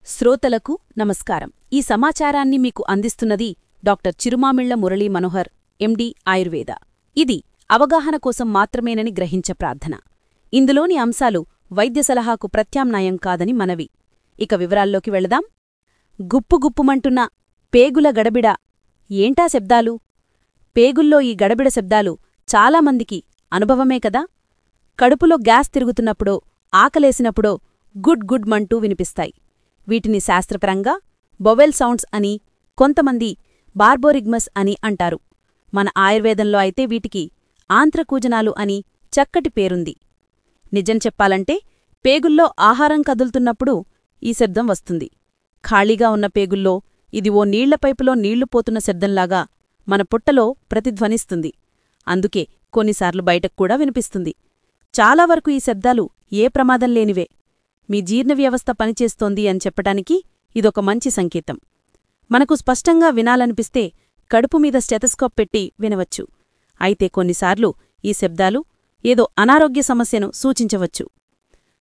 శ్రోతలకు నమస్కారం. ఈ సమాచారాన్ని మీకు అందిస్తున్నది డాక్టర్ చిరుమామిళ్ల మురళీ మనోహర్, ఎండి, ఆయుర్వేద. ఇది అవగాహన కోసం మాత్రమేనని గ్రహించ ప్రార్థన. ఇందులోని అంశాలు వైద్య సలహాకు ప్రత్యామ్నాయం కాదని మనవి. ఇక వివరాల్లోకి వెళదాం. గుప్పుగుప్పుమంటున్న పేగుల గడబిడ. ఏంటా శబ్దాలు? పేగుల్లో ఈ గడబిడ శబ్దాలు చాలామందికి అనుభవమే కదా. కడుపులో గ్యాస్ తిరుగుతున్నప్పుడో, ఆకలేసినప్పుడో గుడ్ గుడ్ మంటూ వినిపిస్తాయి. వీటిని శాస్త్రపరంగా బొవెల్ సౌండ్స్ అని, కొంతమంది బార్బోరిగ్మస్ అని అంటారు. మన ఆయుర్వేదంలో అయితే వీటికి ఆంత్రకూజనాలు అని చక్కటి పేరుంది. నిజం చెప్పాలంటే పేగుల్లో ఆహారం కదులుతున్నప్పుడు ఈ శబ్దం వస్తుంది. ఖాళీగా ఉన్న పేగుల్లో ఇది ఓ నీళ్ల పైపులో నీళ్లు పోతున్న శబ్దంలాగా మన పుట్టలో ప్రతిధ్వనిస్తుంది. అందుకే కొన్నిసార్లు బయటక్కూడా వినిపిస్తుంది. చాలా వరకు ఈ శబ్దాలు ఏ ప్రమాదం లేనివే. మీ జీర్ణవ్యవస్థ పనిచేస్తోంది అని చెప్పటానికి ఇదొక మంచి సంకేతం. మనకు స్పష్టంగా వినాలనిపిస్తే కడుపు మీద స్టెతస్కోప్ పెట్టి వినవచ్చు. అయితే కొన్నిసార్లు ఈ శబ్దాలు ఏదో అనారోగ్య సమస్యను సూచించవచ్చు.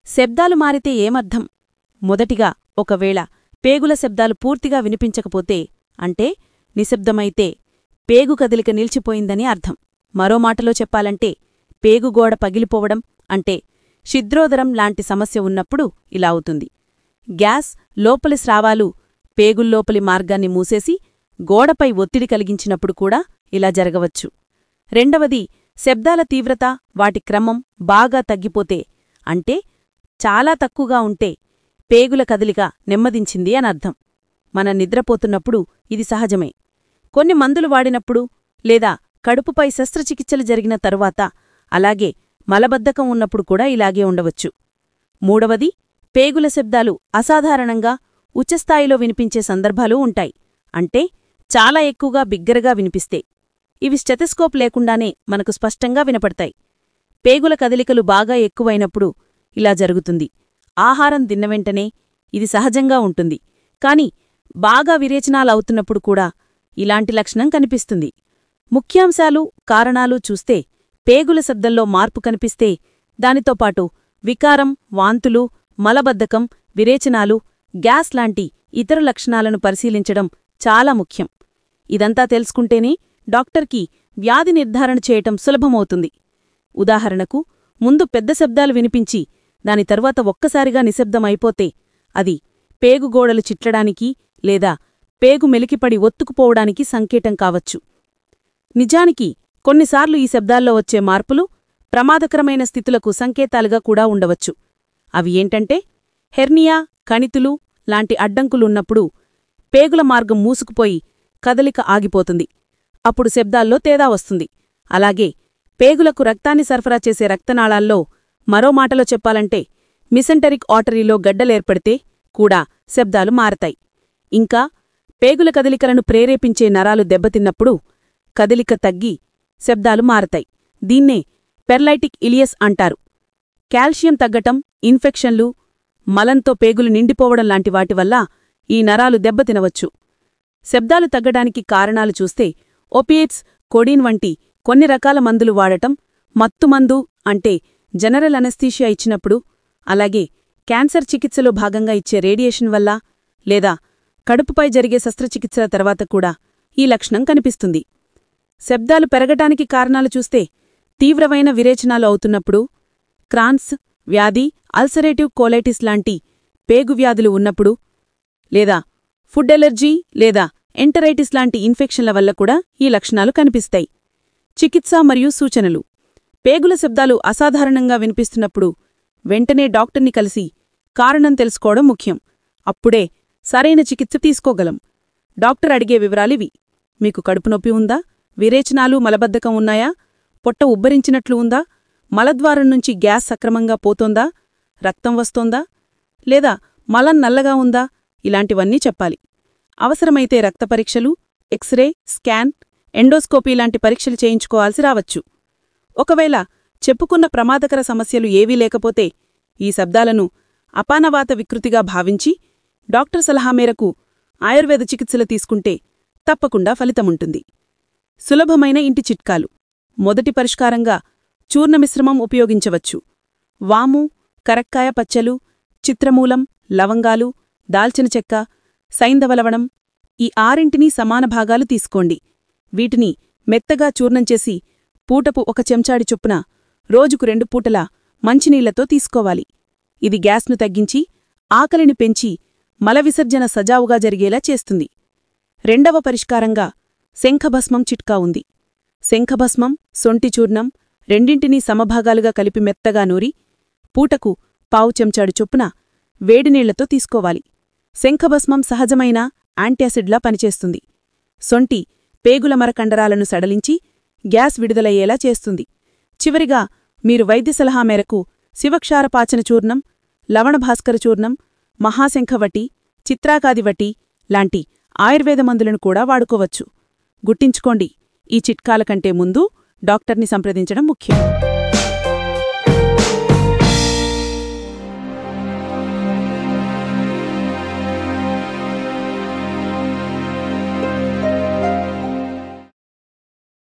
శబ్దాలు మారితే ఏమర్థం? మొదటిగా, ఒకవేళ పేగుల శబ్దాలు పూర్తిగా వినిపించకపోతే, అంటే నిశ్శబ్దమైతే పేగు కదలిక నిలిచిపోయిందని అర్థం. మరో మాటలో చెప్పాలంటే పేగుగోడ పగిలిపోవడం, అంటే శిద్రోదరం లాంటి సమస్య ఉన్నప్పుడు ఇలా అవుతుంది. గ్యాస్, లోపలి స్రావాలు పేగుల్లోపలి మార్గాన్ని మూసేసి గోడపై ఒత్తిడి కలిగించినప్పుడు కూడా ఇలా జరగవచ్చు. రెండవది, శబ్దాల తీవ్రత, వాటి క్రమం బాగా తగ్గిపోతే, అంటే చాలా తక్కువగా ఉంటే పేగుల కదలిక నెమ్మదించింది అనర్థం. మనం నిద్రపోతున్నప్పుడు ఇది సహజమే. కొన్ని మందులు వాడినప్పుడు, లేదా కడుపుపై శస్త్రచికిత్సలు జరిగిన తరువాత, అలాగే మలబద్ధకం ఉన్నప్పుడు కూడా ఇలాగే ఉండవచ్చు. మూడవది, పేగుల శబ్దాలు అసాధారణంగా ఉచ్చస్థాయిలో వినిపించే సందర్భాలూ ఉంటాయి. అంటే చాలా ఎక్కువగా బిగ్గరగా వినిపిస్తే. ఇవి స్టెతస్కోప్ లేకుండానే మనకు స్పష్టంగా వినపడతాయి. పేగుల కదలికలు బాగా ఎక్కువైనప్పుడు ఇలా జరుగుతుంది. ఆహారం తిన్న వెంటనే ఇది సహజంగా ఉంటుంది. కాని బాగా విరేచనాలవుతున్నప్పుడు కూడా ఇలాంటి లక్షణం కనిపిస్తుంది. ముఖ్యాంశాలు, కారణాలు చూస్తే పేగుల శబ్దంలో మార్పు కనిపిస్తే దానితో పాటు వికారం, వాంతులు, మలబద్ధకం, విరేచనాలు, గ్యాస్ లాంటి ఇతర లక్షణాలను పరిశీలించడం చాలా ముఖ్యం. ఇదంతా తెలుసుకుంటేనే డాక్టర్కి వ్యాధి నిర్ధారణ చేయటం సులభమవుతుంది. ఉదాహరణకు, ముందు పెద్ద శబ్దాలు వినిపించి దాని తరువాత ఒక్కసారిగా నిశ్శబ్దమైపోతే అది పేగుగోడలు చిట్లడానికి లేదా పేగు మెలికిపడి ఒత్తుకుపోవడానికి సంకేతం కావచ్చు. నిజానికి కొన్నిసార్లు ఈ శబ్దాల్లో వచ్చే మార్పులు ప్రమాదకరమైన స్థితులకు సంకేతాలుగా కూడా ఉండవచ్చు. అవి ఏంటంటే, హెర్నియా, కణితులు లాంటి అడ్డంకులున్నప్పుడు పేగుల మార్గం మూసుకుపోయి కదలిక ఆగిపోతుంది. అప్పుడు శబ్దాల్లో తేడా వస్తుంది. అలాగే పేగులకు రక్తాన్ని సరఫరా చేసే రక్తనాళాల్లో, మరో మాటలో చెప్పాలంటే మిసెంటరిక్ ఆర్టరీలో గడ్డలేర్పడితే కూడా శబ్దాలు మారతాయి. ఇంకా పేగుల కదలికలను ప్రేరేపించే నరాలు దెబ్బతిన్నప్పుడు కదలిక తగ్గి శబ్దాలు మారతాయి. దీన్నే పెర్లైటిక్ ఇలియస్ అంటారు. కాల్షియం తగ్గటం, ఇన్ఫెక్షన్లు, మలంతో పేగులు నిండిపోవడం లాంటి వాటి వల్ల ఈ నరాలు దెబ్బతినవచ్చు. శబ్దాలు తగ్గడానికి కారణాలు చూస్తే ఓపియేట్స్, కోడీన్ వంటి కొన్ని రకాల మందులు వాడటం, మత్తుమందు అంటే జనరల్ అనస్థీషియా ఇచ్చినప్పుడు, అలాగే క్యాన్సర్ చికిత్సలో భాగంగా ఇచ్చే రేడియేషన్ వల్ల, లేదా కడుపుపై జరిగే శస్త్రచికిత్సల తర్వాత కూడా ఈ లక్షణం కనిపిస్తుంది. శబ్దాలు పెరగటానికి కారణాలు చూస్తే తీవ్రమైన విరేచనాలు అవుతున్నప్పుడు, క్రాన్స్ వ్యాధి, అల్సరేటివ్ కోలైటిస్ లాంటి పేగువ్యాధులు ఉన్నప్పుడు, లేదా ఫుడ్ ఎలర్జీ లేదా ఎంటరైటిస్ లాంటి ఇన్ఫెక్షన్ల వల్ల కూడా ఈ లక్షణాలు కనిపిస్తాయి. చికిత్స మరియు సూచనలు. పేగుల శబ్దాలు అసాధారణంగా వినిపిస్తున్నప్పుడు వెంటనే డాక్టర్ని కలిసి కారణం తెలుసుకోవడం ముఖ్యం. అప్పుడే సరైన చికిత్స తీసుకోగలం. డాక్టర్ అడిగే వివరాలివి: మీకు కడుపునొప్పి ఉందా? విరేచనాలు, మలబద్ధకం ఉన్నాయా? పొట్ట ఉబ్బరించినట్లు ఉందా? మలద్వారం నుంచి గ్యాస్ సక్రమంగా పోతోందా? రక్తం వస్తోందా? లేదా మలం నల్లగా ఉందా? ఇలాంటివన్నీ చెప్పాలి. అవసరమైతే రక్త పరీక్షలు, ఎక్స్రే, స్కాన్, ఎండోస్కోపీ లాంటి పరీక్షలు చేయించుకోవాల్సి రావచ్చు. ఒకవేళ చెప్పుకున్న ప్రమాదకర సమస్యలు ఏవీ లేకపోతే ఈ శబ్దాలను అపానవాత వికృతిగా భావించి డాక్టర్ సలహా మేరకు ఆయుర్వేద చికిత్సలు తీసుకుంటే తప్పకుండా ఫలితముంటుంది. సులభమైన ఇంటి చిట్కాలు. మొదటి పరిష్కారంగా చూర్ణమిశ్రమం ఉపయోగించవచ్చు. వాము, కరక్కాయ పచ్చలు, చిత్రమూలం, లవంగాలు, దాల్చిన చెక్క, సైంధవలవణం ఈ ఆరింటినీ సమాన భాగాలు తీసుకోండి. వీటిని మెత్తగా చూర్ణం చేసి పూటపు 1 చెంచాడి చొప్పున రోజుకు 2 పూటలా మంచినీళ్లతో తీసుకోవాలి. ఇది గ్యాస్ను తగ్గించి, ఆకలిని పెంచి, మలవిసర్జన సజావుగా జరిగేలా చేస్తుంది. రెండవ పరిష్కారంగా శంఖభస్మం చిట్కా ఉంది. శంఖభస్మం, సొంటి చూర్ణం రెండింటినీ సమభాగాలుగా కలిపి మెత్తగా నూరి పూటకు 1/2 చెంచాడు చొప్పున వేడినీళ్లతో తీసుకోవాలి. శంఖభస్మం సహజమైన యాంటాసిడ్లా పనిచేస్తుంది. సొంటి పేగులమర కండరాలను సడలించి గ్యాస్ విడుదలయ్యేలా చేస్తుంది. చివరిగా మీరు వైద్య సలహా మేరకు శివక్షారపాచన చూర్ణం, లవణభాస్కర చూర్ణం, మహాశంఖవటి, చిత్రాకాదివటి లాంటి ఆయుర్వేద మందులను కూడా వాడుకోవచ్చు. గుర్తుంచుకోండి, ఈ చిట్కాల కంటే ముందు డాక్టర్ని సంప్రదించడం ముఖ్యం.